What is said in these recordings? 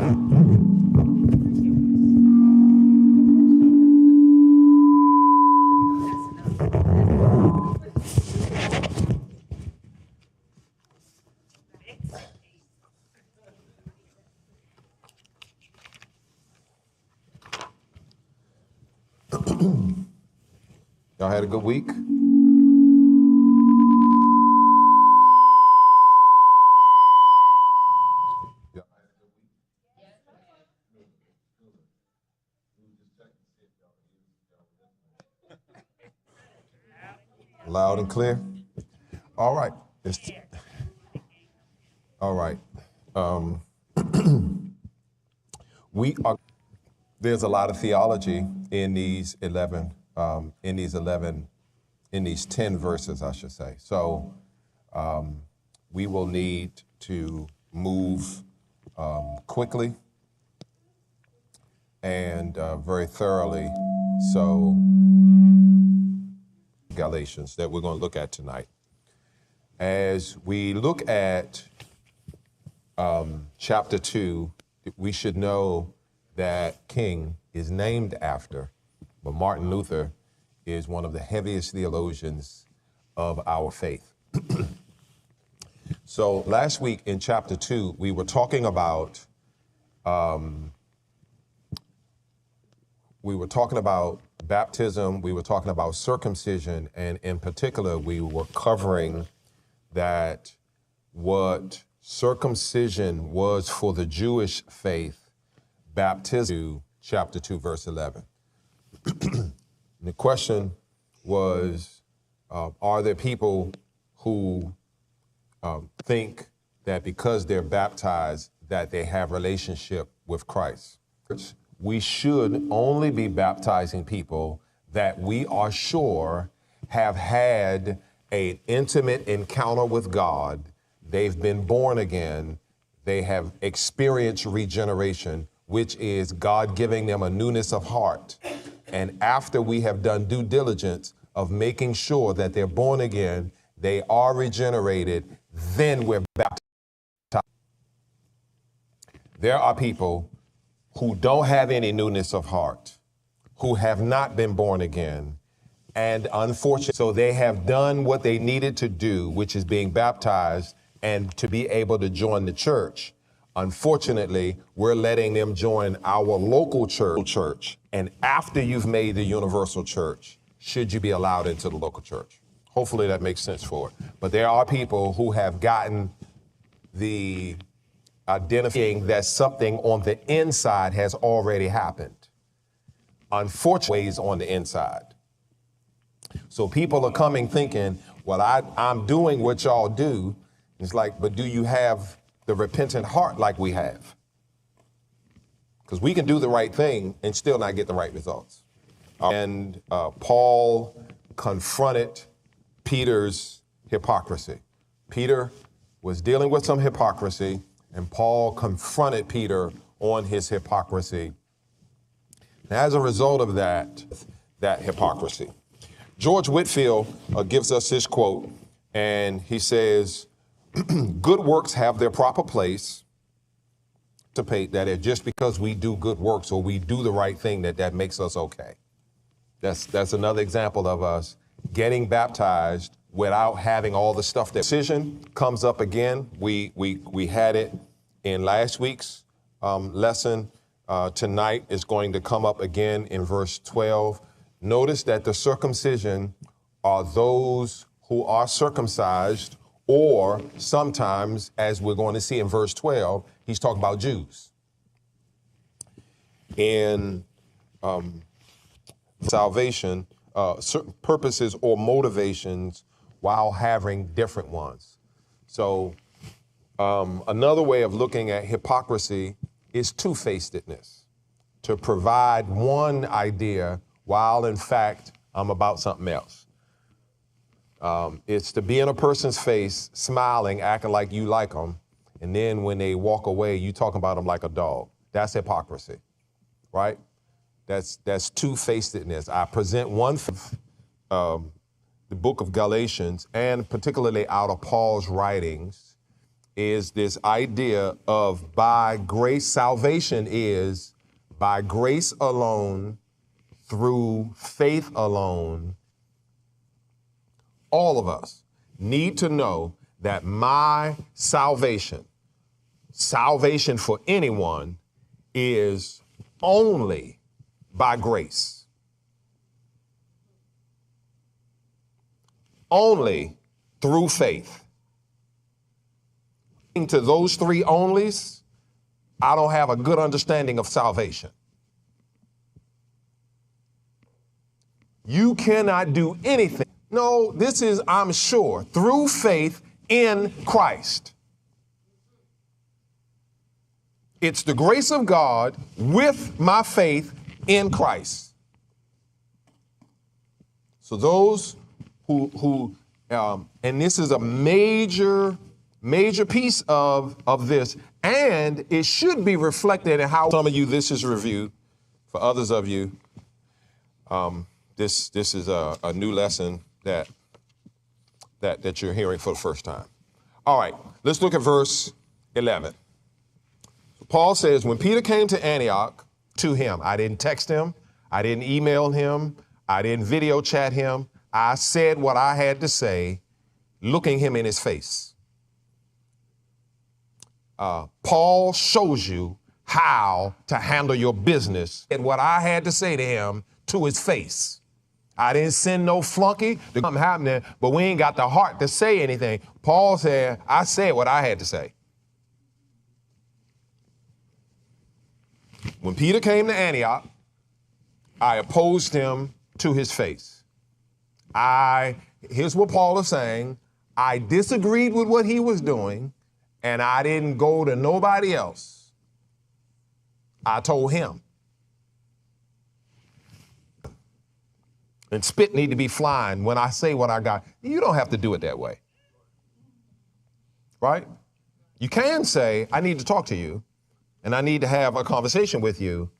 Y'all had a good week? Loud and clear? All right. All right. There's a lot of theology in these 10 verses, I should say. So we will need to move quickly and very thoroughly. So Galatians that we're going to look at tonight. As we look at chapter 2, we should know that King is named after, but Martin Luther is one of the heaviest theologians of our faith. So last week in chapter 2, we were talking about baptism, we were talking about circumcision, and in particular, we were covering that what circumcision was for the Jewish faith, baptism, chapter 2, verse 11. The question was, are there people who think that because they're baptized that they have relationship with Christ? We should only be baptizing people that we are sure have had an intimate encounter with God. They've been born again. They have experienced regeneration, which is God giving them a newness of heart. And after we have done due diligence of making sure that they're born again, they are regenerated, then we're baptized. There are people who don't have any newness of heart, who have not been born again, and unfortunately, so they have done what they needed to do, which is being baptized and to be able to join the church. Unfortunately, we're letting them join our local church. And after you've made the universal church, should you be allowed into the local church? Hopefully that makes sense for it. But there are people who have gotten the identifying that something on the inside has already happened. Unfortunately, it's on the inside. So people are coming thinking, well, I'm doing what y'all do. It's like, but do you have the repentant heart like we have? Because we can do the right thing and still not get the right results. And Paul confronted Peter's hypocrisy. Peter was dealing with some hypocrisy, and Paul confronted Peter on his hypocrisy. And as a result of that hypocrisy, George Whitefield gives us this quote, and he says, good works have their proper place. That just because we do good works or we do the right thing, that makes us okay. That's another example of us getting baptized without having all the stuff. That decision comes up again. We had it in last week's lesson. Tonight is going to come up again in verse 12. Notice that the circumcision are those who are circumcised, or sometimes, as we're going to see in verse 12, he's talking about Jews. In salvation, certain purposes or motivations while having different ones. So another way of looking at hypocrisy is two-facedness, to provide one idea while in fact I'm about something else. It's to be in a person's face, smiling, acting like you like them, and then when they walk away, you talking about them like a dog. That's hypocrisy, right? That's two-facedness. I present one, the book of Galatians, and particularly out of Paul's writings, is this idea of by grace. Salvation is by grace alone, through faith alone. All of us need to know that my salvation for anyone is only by grace. Only through faith. To those three onlys, I don't have a good understanding of salvation. You cannot do anything. No, this is, I'm sure, through faith in Christ. It's the grace of God with my faith in Christ. So those who and this is a major piece of this, and it should be reflected in how some of you, this is review. For others of you, this is a new lesson that you're hearing for the first time. All right, let's look at verse 11. So Paul says, when Peter came to Antioch, to him, I didn't text him, I didn't email him, I didn't video chat him. I said what I had to say, looking him in his face. Paul shows you how to handle your business and what I had to say to him to his face. I didn't send no flunky to come happening, but we ain't got the heart to say anything. Paul said, I said what I had to say. When Peter came to Antioch, I opposed him to his face. Here's what Paul is saying. I disagreed with what he was doing, and I didn't go to nobody else. I told him. And spit need to be flying when I say what I got. You don't have to do it that way. Right? You can say, I need to talk to you, and I need to have a conversation with you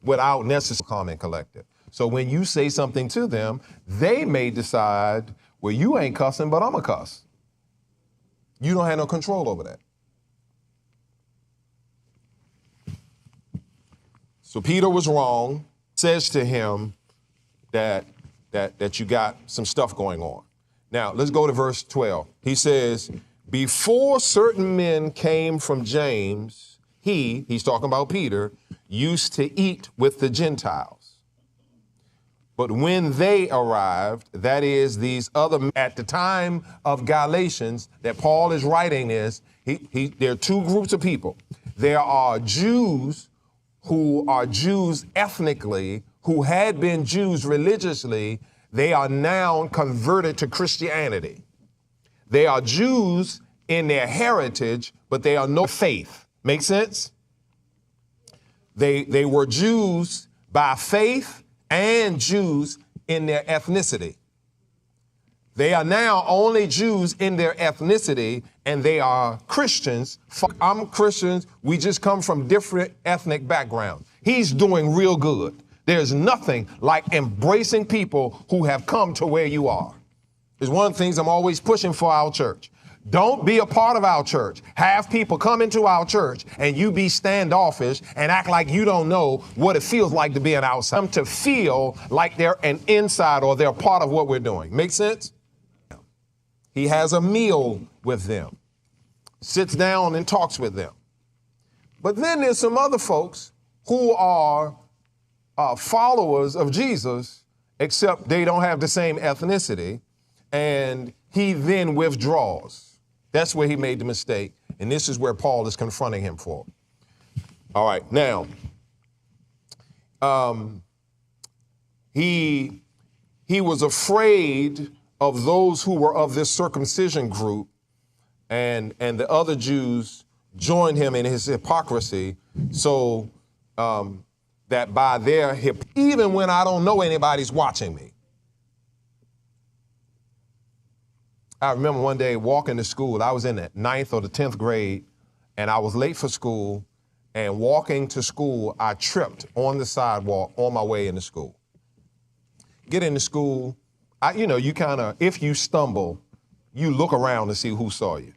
without necessarily calm and collected. So when you say something to them, they may decide, well, you ain't cussing, but I'm a cuss. You don't have no control over that. So Peter was wrong, says to him that you got some stuff going on. Now, let's go to verse 12. He says, before certain men came from James, he's talking about Peter, used to eat with the Gentiles. But when they arrived, that is, these other men, at the time of Galatians that Paul is writing this, there are two groups of people. There are Jews who are Jews ethnically, who had been Jews religiously. They are now converted to Christianity. They are Jews in their heritage, but they are no faith. Make sense? They were Jews by faith and Jews in their ethnicity. They are now only Jews in their ethnicity, and they are Christians. I'm Christians. We just come from different ethnic backgrounds. He's doing real good. There's nothing like embracing people who have come to where you are. It's one of the things I'm always pushing for our church. Don't be a part of our church. Have people come into our church and you be standoffish and act like you don't know what it feels like to be an outsider. To feel like they're an inside or they're part of what we're doing. Make sense? He has a meal with them, sits down and talks with them. But then there's some other folks who are followers of Jesus, except they don't have the same ethnicity, and he then withdraws. That's where he made the mistake, and this is where Paul is confronting him for. All right, now, he was afraid of those who were of this circumcision group, and the other Jews joined him in his hypocrisy, so that by their even when I don't know anybody's watching me. I remember one day walking to school. I was in the 9th or the 10th grade, and I was late for school, and walking to school, I tripped on the sidewalk on my way into school. Get into school, you kind of, if you stumble, you look around to see who saw you.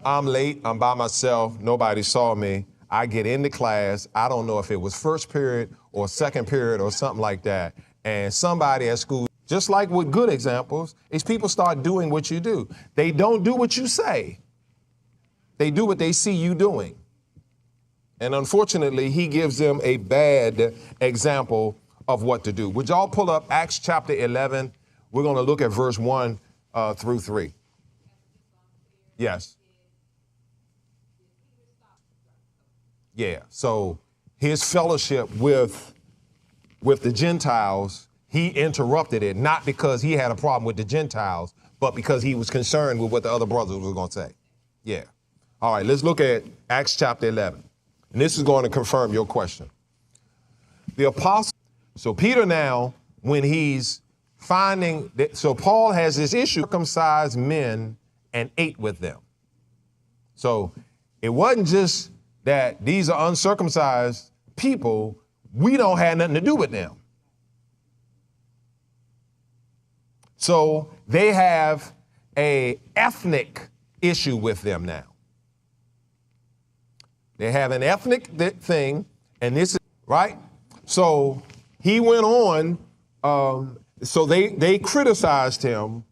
I'm late, I'm by myself, nobody saw me. I get into class, I don't know if it was first period or second period or something like that. And somebody at school, just like with good examples, is people start doing what you do. They don't do what you say. They do what they see you doing. And unfortunately, he gives them a bad example of what to do. Would y'all pull up Acts chapter 11? We're going to look at verse 1 through 3. Yes. Yeah. So his fellowship with the Gentiles, he interrupted it, not because he had a problem with the Gentiles, but because he was concerned with what the other brothers were going to say. Yeah. All right, let's look at Acts chapter 11. And this is going to confirm your question. The apostle, so Peter now, when he's finding that, so Paul has this issue, circumcised men and ate with them. So it wasn't just that these are uncircumcised people, we don't have nothing to do with them. So they have a ethnic issue with them now. They have an ethnic thing, and this is, right? So he went on, so they criticized him